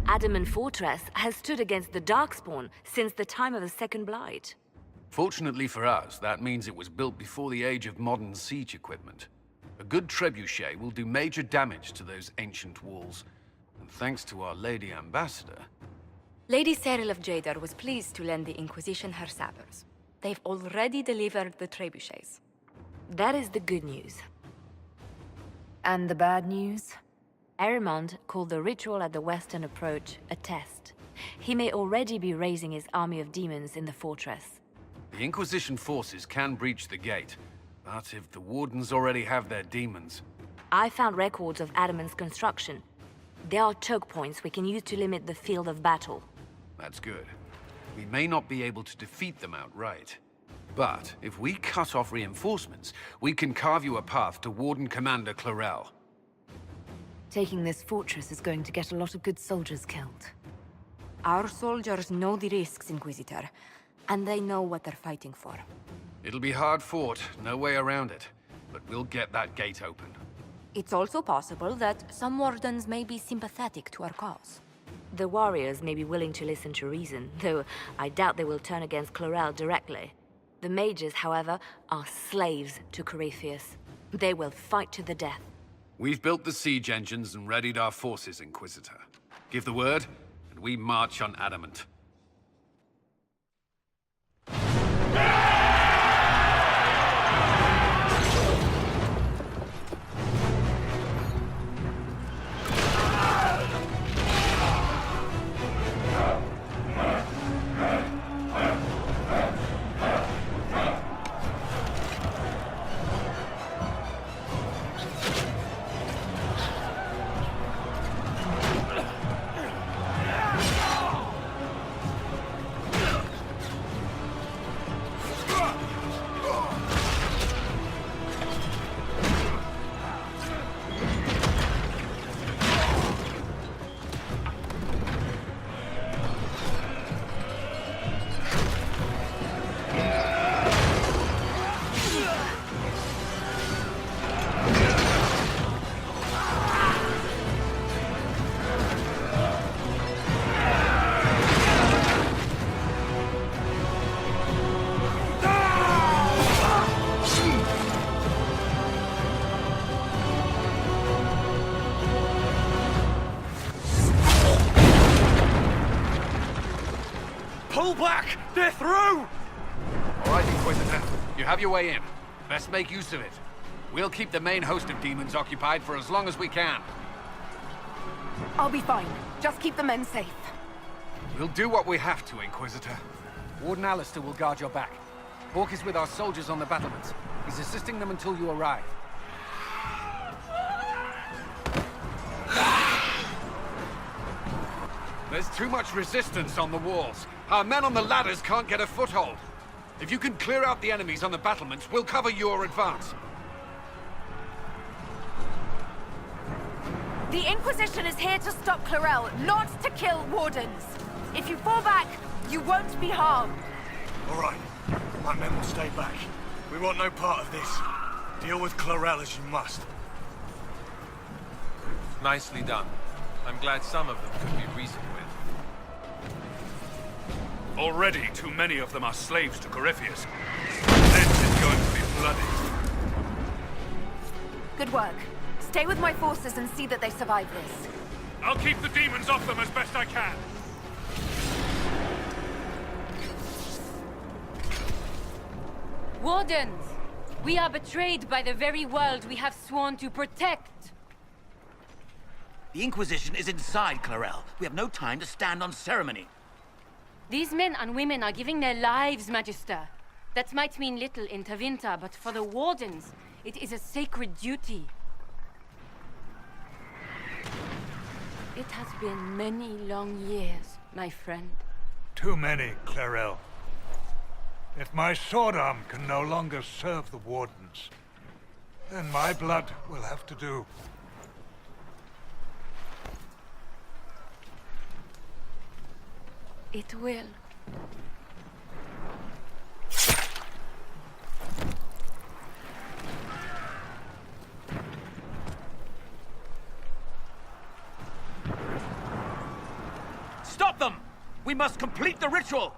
Adamant Fortress has stood against the Darkspawn since the time of the Second Blight. Fortunately for us, that means it was built before the age of modern siege equipment. A good trebuchet will do major damage to those ancient walls. And thanks to our Lady Ambassador... Lady Cyril of Jadar was pleased to lend the Inquisition her sabers. They've already delivered the trebuchets. That is the good news. And the bad news? Adamant called the ritual at the western approach a test. He may already be raising his army of demons in the fortress. The Inquisition forces can breach the gate, but if the Wardens already have their demons... I found records of Adamant's construction. There are choke points we can use to limit the field of battle. That's good. We may not be able to defeat them outright. But if we cut off reinforcements, we can carve you a path to Warden Commander Clarel. Taking this fortress is going to get a lot of good soldiers killed. Our soldiers know the risks, Inquisitor, and they know what they're fighting for. It'll be hard fought, no way around it. But we'll get that gate open. It's also possible that some Wardens may be sympathetic to our cause. The warriors may be willing to listen to reason, though I doubt they will turn against Clarel directly. The mages, however, are slaves to Corypheus. They will fight to the death. We've built the siege engines and readied our forces, Inquisitor. Give the word, and we march on Adamant. Pull back! They're through! All right, Inquisitor. You have your way in. Best make use of it. We'll keep the main host of demons occupied for as long as we can. I'll be fine. Just keep the men safe. We'll do what we have to, Inquisitor. Warden Alistair will guard your back. Hawk is with our soldiers on the battlements. He's assisting them until you arrive. There's too much resistance on the walls. Our men on the ladders can't get a foothold. If you can clear out the enemies on the battlements, we'll cover your advance. The Inquisition is here to stop Clarel, not to kill Wardens. If you fall back, you won't be harmed. All right. My men will stay back. We want no part of this. Deal with Clarel as you must. Nicely done. I'm glad some of them could be reasoned with. Already too many of them are slaves to Corypheus. This is going to be bloody. Good work. Stay with my forces and see that they survive this. I'll keep the demons off them as best I can. Wardens! We are betrayed by the very world we have sworn to protect. The Inquisition is inside Clarel. We have no time to stand on ceremony. These men and women are giving their lives, Magister. That might mean little in Tevinter, but for the Wardens, it is a sacred duty. It has been many long years, my friend. Too many, Clarel. If my sword arm can no longer serve the Wardens, then my blood will have to do. It will. stop them! We must complete the ritual!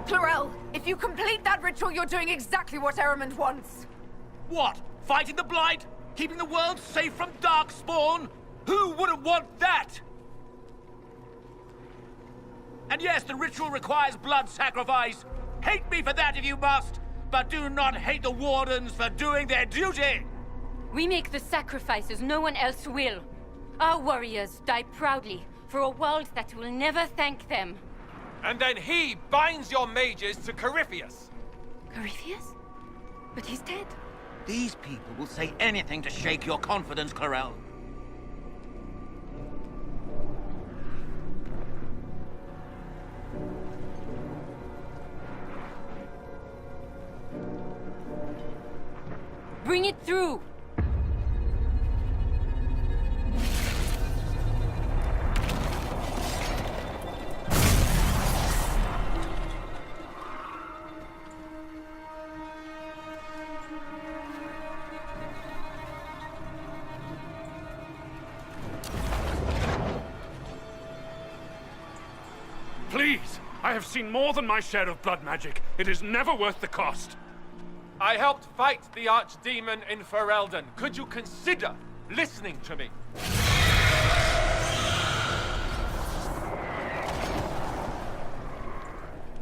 Clarel, if you complete that ritual, you're doing exactly what Adamant wants. What? Fighting the Blight? Keeping the world safe from Darkspawn? Who wouldn't want that? And yes, the ritual requires blood sacrifice. Hate me for that if you must, but do not hate the Wardens for doing their duty! We make the sacrifices no one else will. Our warriors die proudly for a world that will never thank them. And then he binds your mages to Corypheus. Corypheus? But he's dead. These people will say anything to shake your confidence, Clarel. Bring it through! Please! I have seen more than my share of blood magic. It is never worth the cost. I helped fight the archdemon in Ferelden. Could you consider listening to me?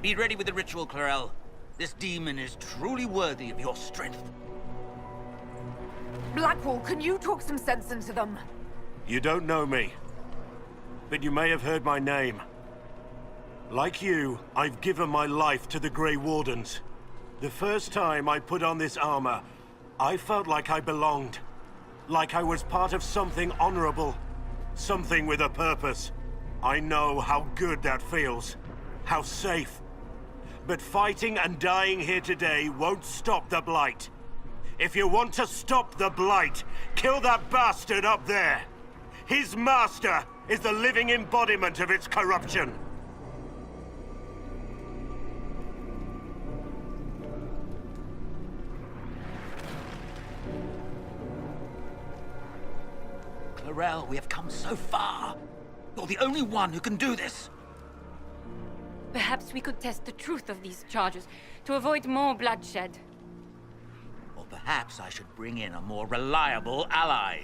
Be ready with the ritual, Clarel. This demon is truly worthy of your strength. Blackwall, can you talk some sense into them? You don't know me, but you may have heard my name. Like you, I've given my life to the Grey Wardens. The first time I put on this armor, I felt like I belonged. Like I was part of something honorable. Something with a purpose. I know how good that feels. How safe. But fighting and dying here today won't stop the Blight. If you want to stop the Blight, kill that bastard up there. His master is the living embodiment of its corruption. Clarel, we have come so far. You're the only one who can do this. Perhaps we could test the truth of these charges to avoid more bloodshed. Or perhaps I should bring in a more reliable ally.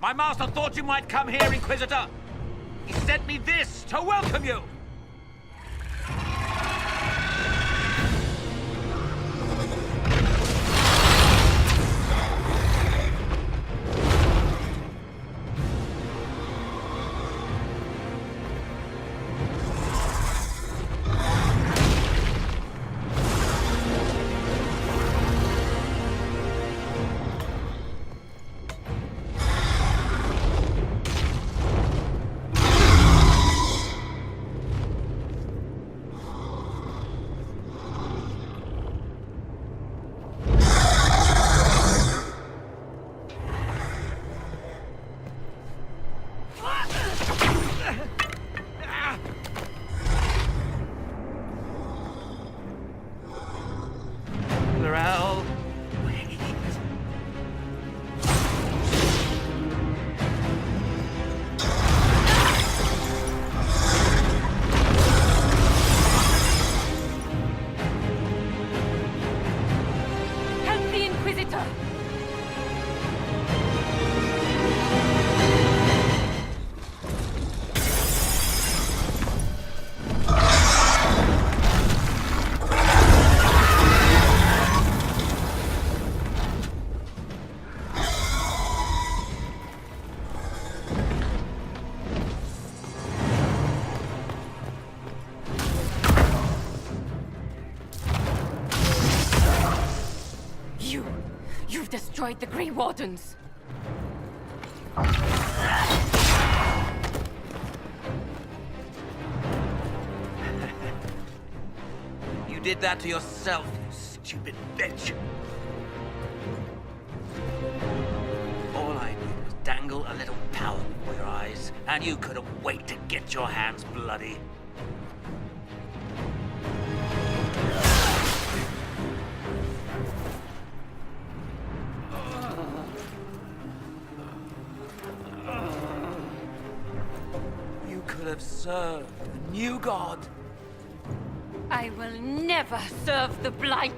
My master thought you might come here, Inquisitor. He sent me this to welcome you. Clarel, wait. Help the Inquisitor! You've destroyed the Grey Wardens. You did that to yourself, you stupid bitch. All I did was dangle a little power before your eyes, and you couldn't wait to get your hands bloody. have served the new god. I will never serve the Blight.